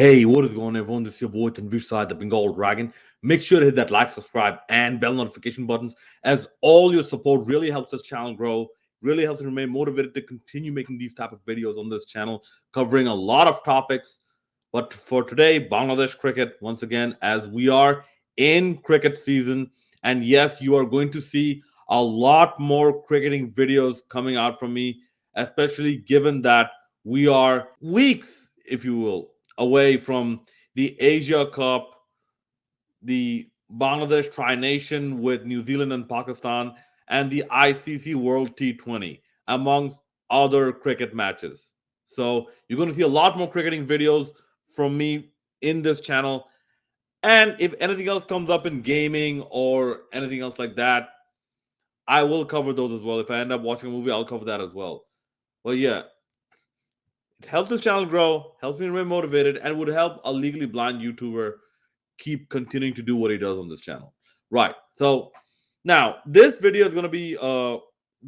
Hey, what is going on, everyone? This is your boy Tanvir Side, the Bengal Dragon. Make sure to hit that like, subscribe, and bell notification buttons, as all your support really helps this channel grow, really helps me remain motivated to continue making these type of videos on this channel, covering a lot of topics. But for today, Bangladesh cricket, once again, as we are in cricket season, and yes, you are going to see a lot more cricketing videos coming out from me, especially given that we are weeks, if you will, away from the Asia Cup, the Bangladesh Tri Nation with New Zealand and Pakistan, and the ICC World T20, amongst other cricket matches. So you're going to see a lot more cricketing videos from me in this channel. And if anything else comes up in gaming or anything else like that, I will cover those as well. If I end up watching a movie, I'll cover that as well. Well, yeah, it helps this channel grow, helps me remain motivated, and would help a legally blind YouTuber keep continuing to do what he does on this channel. Right. So now this video is going to be a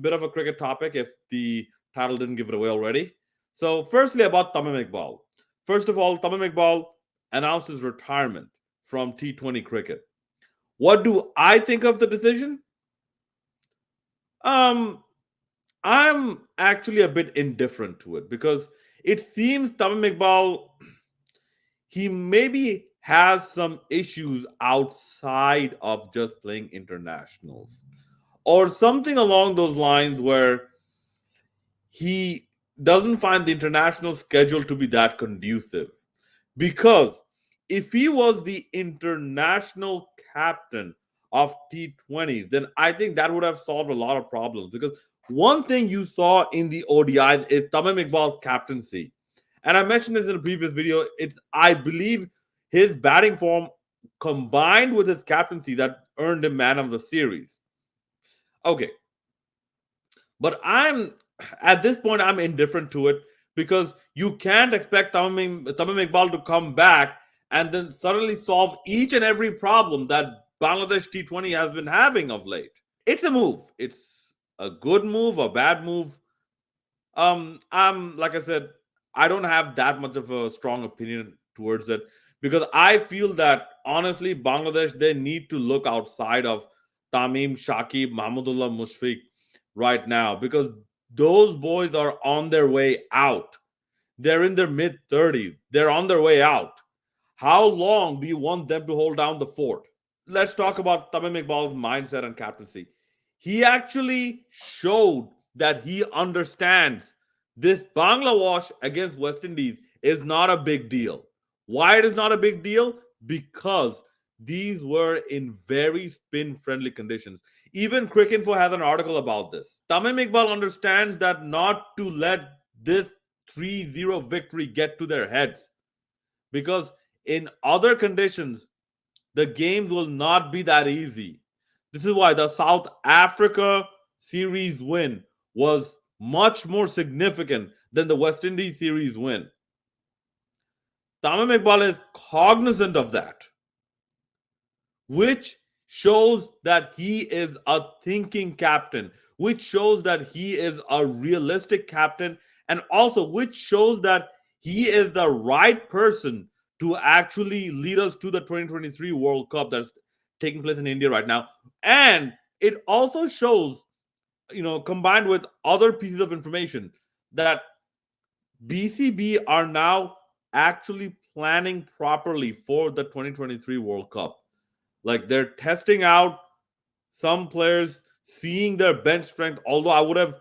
bit of a cricket topic if the title didn't give it away already. So firstly, about Tamim Iqbal. First of all, Tamim Iqbal announced his retirement from T20 cricket. What do I think of the decision? Um, I'm actually a bit indifferent to it because it seems Tamim Iqbal, he maybe has some issues outside of just playing internationals or something along those lines where he doesn't find the international schedule to be that conducive. Because if he was the international captain of T20, then I think that would have solved a lot of problems. Because one thing you saw in the ODIs is Tamim Iqbal's captaincy. And I mentioned this in a previous video. It's, I believe, his batting form combined with his captaincy that earned him man of the series. Okay. But at this point, I'm indifferent to it because you can't expect Tamim Iqbal to come back and then suddenly solve each and every problem that Bangladesh T20 has been having of late. It's a move. It's a good move, a bad move. I'm like I said, I don't have that much of a strong opinion towards it because I feel that honestly, Bangladesh, they need to look outside of Tamim, Shakib, Mahmudullah, Mushfiq right now because those boys are on their way out. They're in their mid 30s. They're on their way out. How long do you want them to hold down the fort? Let's talk about Tamim Iqbal's mindset and captaincy. He actually showed that he understands this Bangla wash against West Indies is not a big deal. Why it is not a big deal? Because these were in very spin friendly conditions. Even Cricinfo has an article about this. Tamim Iqbal understands that not to let this 3-0 victory get to their heads because in other conditions, the games will not be that easy. This is why the South Africa series win was much more significant than the West Indies series win. Tamim Iqbal is cognizant of that, which shows that he is a thinking captain, which shows that he is a realistic captain, and also which shows that he is the right person to actually lead us to the 2023 World Cup that's taking place in India right now. And it also shows, combined with other pieces of information, that BCB are now actually planning properly for the 2023 World Cup. Like they're testing out some players, seeing their bench strength. Although I would have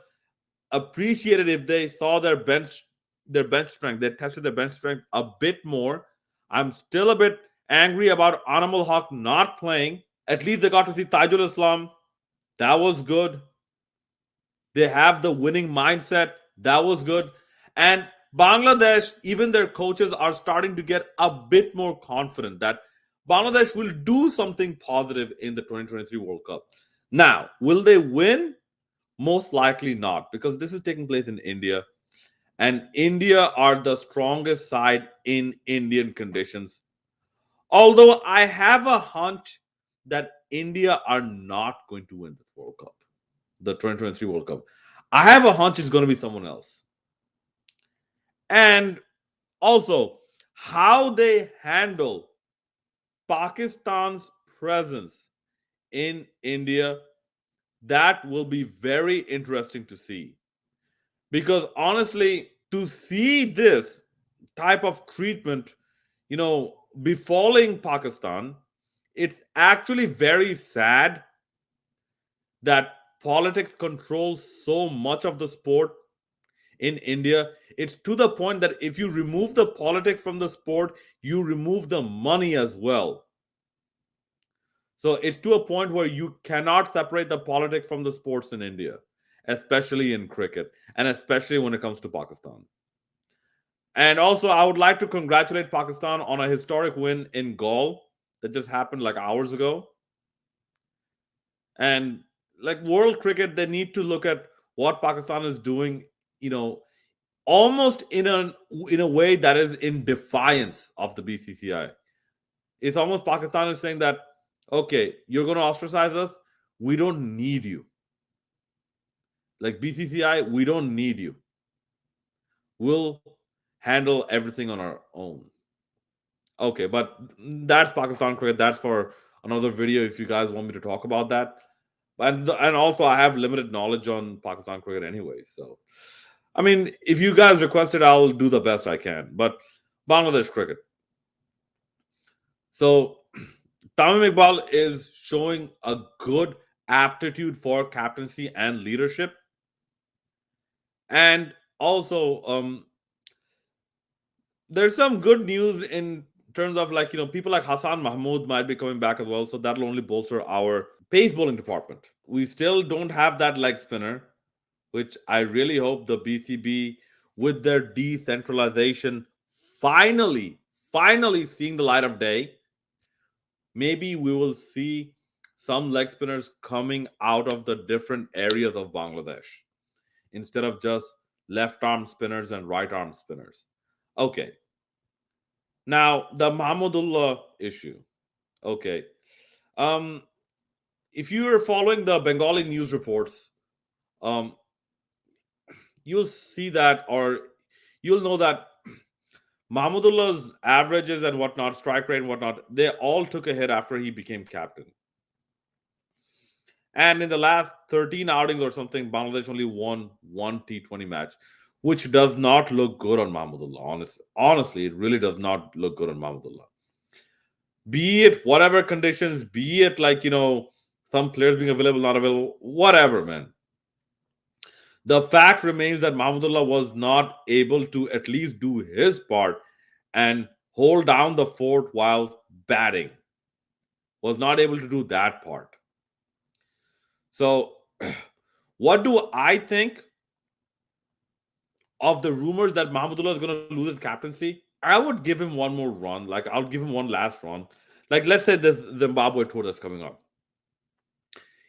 appreciated if they saw their bench strength. They tested their bench strength a bit more. I'm still a bit angry about Anamul Haq not playing. At least they got to see Tajul Islam. That was good. They have the winning mindset. That was good. And Bangladesh, even their coaches are starting to get a bit more confident that Bangladesh will do something positive in the 2023 World Cup. Now, will they win? Most likely not, because this is taking place in India. And India are the strongest side in Indian conditions. Although I have a hunch that India are not going to win this World Cup, the 2023 World Cup. I have a hunch it's going to be someone else. And also, how they handle Pakistan's presence in India, that will be very interesting to see. Because honestly, to see this type of treatment, befalling Pakistan, it's actually very sad that politics controls so much of the sport in India. It's to the point that if you remove the politics from the sport, you remove the money as well. So it's to a point where you cannot separate the politics from the sports in India, especially in cricket, and especially when it comes to Pakistan. And also, I would like to congratulate Pakistan on a historic win in Gaul that just happened like hours ago. And like world cricket, they need to look at what Pakistan is doing, you know, almost in a way that is in defiance of the BCCI. It's almost Pakistan is saying that, okay, you're going to ostracize us. We don't need you. Like BCCI, we don't need you. We'll handle everything on our own. Okay, but that's Pakistan cricket. That's for another video if you guys want me to talk about that. And also, I have limited knowledge on Pakistan cricket anyway. So, I mean, if you guys request it, I'll do the best I can. But Bangladesh cricket. So, Tamim Iqbal is showing a good aptitude for captaincy and leadership. And also, there's some good news in terms of like, people like Hassan Mahmood might be coming back as well. So that'll only bolster our pace bowling department. We still don't have that leg spinner, which I really hope the BCB, with their decentralization, finally, finally seeing the light of day. Maybe we will see some leg spinners coming out of the different areas of Bangladesh instead of just left arm spinners and right arm spinners. Okay. Now, the Mahmudullah issue. Okay. Um, if you are following the Bengali news reports, um, you'll see that, or you'll know that Mahmudullah's averages and whatnot, strike rate and whatnot, they all took a hit after he became captain. And in the last 13 outings or something, Bangladesh only won one T20 match, which does not look good on Mahmudullah. Honestly, it really does not look good on Mahmudullah. Be it whatever conditions, be it like, some players being available, not available, whatever, man. The fact remains that Mahmudullah was not able to at least do his part and hold down the fort while batting. Was not able to do that part. So, what do I think of the rumors that Mahmudullah is going to lose his captaincy? I would give him one more run. Like, I'll give him one last run. Like, let's say this Zimbabwe tour that's coming up.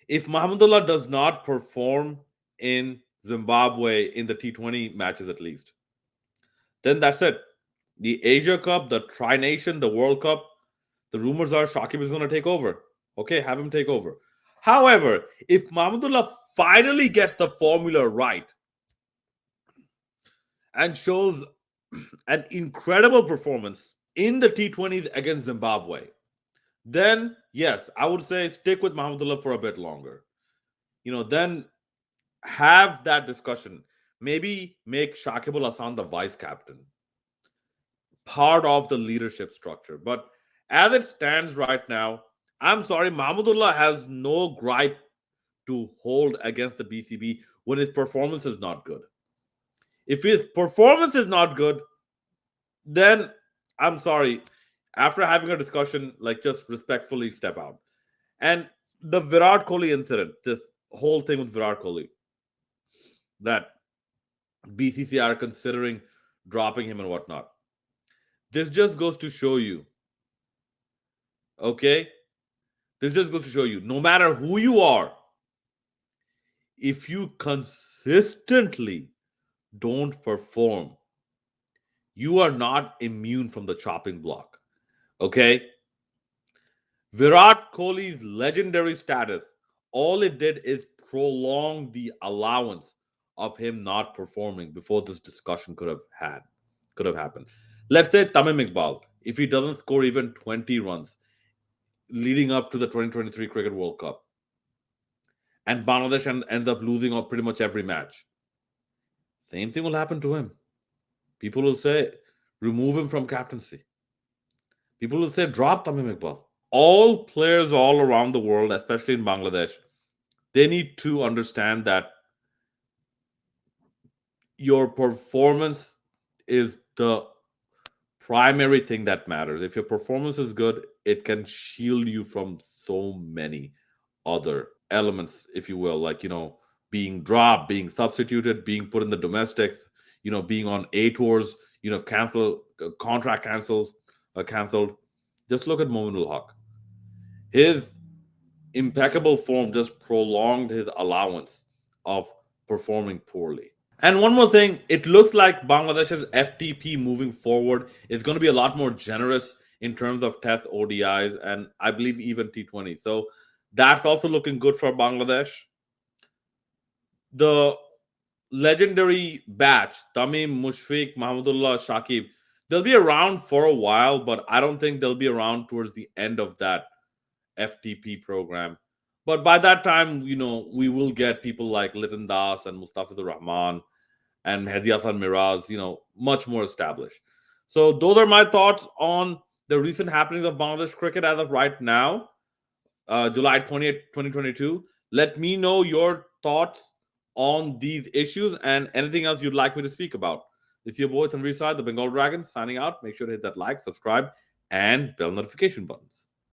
If Mahmudullah does not perform in Zimbabwe in the T20 matches at least, then that's it. The Asia Cup, the Tri Nation, the World Cup, the rumors are Shakib is going to take over. Okay, have him take over. However, if Mahmudullah finally gets the formula right and shows an incredible performance in the T20s against Zimbabwe, then yes, I would say stick with Mahmudullah for a bit longer. Then have that discussion. Maybe make Shakib Al Hasan the vice captain, part of the leadership structure. But as it stands right now, I'm sorry, Mahmudullah has no gripe to hold against the BCB when his performance is not good. If his performance is not good, then I'm sorry. After having a discussion, like just respectfully step out. And the Virat Kohli incident, this whole thing with Virat Kohli, that BCCI are considering dropping him and whatnot. This just goes to show you, okay? This just goes to show you, no matter who you are, if you consistently don't perform, you are not immune from the chopping block. Okay? Virat Kohli's legendary status, all it did is prolong the allowance of him not performing before this discussion could have happened. Let's say Tamim Iqbal, if he doesn't score even 20 runs leading up to the 2023 Cricket World Cup, and Bangladesh ends up losing on pretty much every match, same thing will happen to him. People will say, remove him from captaincy. People will say, drop Tamim Iqbal. All players all around the world, especially in Bangladesh, they need to understand that your performance is the primary thing that matters. If your performance is good, it can shield you from so many other elements, if you will, like, being dropped, being substituted, being put in the domestics, being on A tours, cancel contract canceled. Just look at Mohminul. His impeccable form just prolonged his allowance of performing poorly. And one more thing, it looks like Bangladesh's FTP moving forward is going to be a lot more generous in terms of Test ODIs and I believe even T20. So that's also looking good for Bangladesh. The legendary batch, Tamim, Mushfiq, Mahmudullah, Shakib, they'll be around for a while, but I don't think they'll be around towards the end of that FTP program. But by that time, we will get people like Litan Das and Mustafizur Rahman and Mehdi Hasan Miraz, much more established. So those are my thoughts on the recent happenings of Bangladesh cricket as of right now, July 20th, 2022. Let me know your thoughts on these issues and anything else you'd like me to speak about. It's your boy Tanveer Saad, the Bengal Dragon, signing out. Make sure to hit that like, subscribe, and bell notification buttons.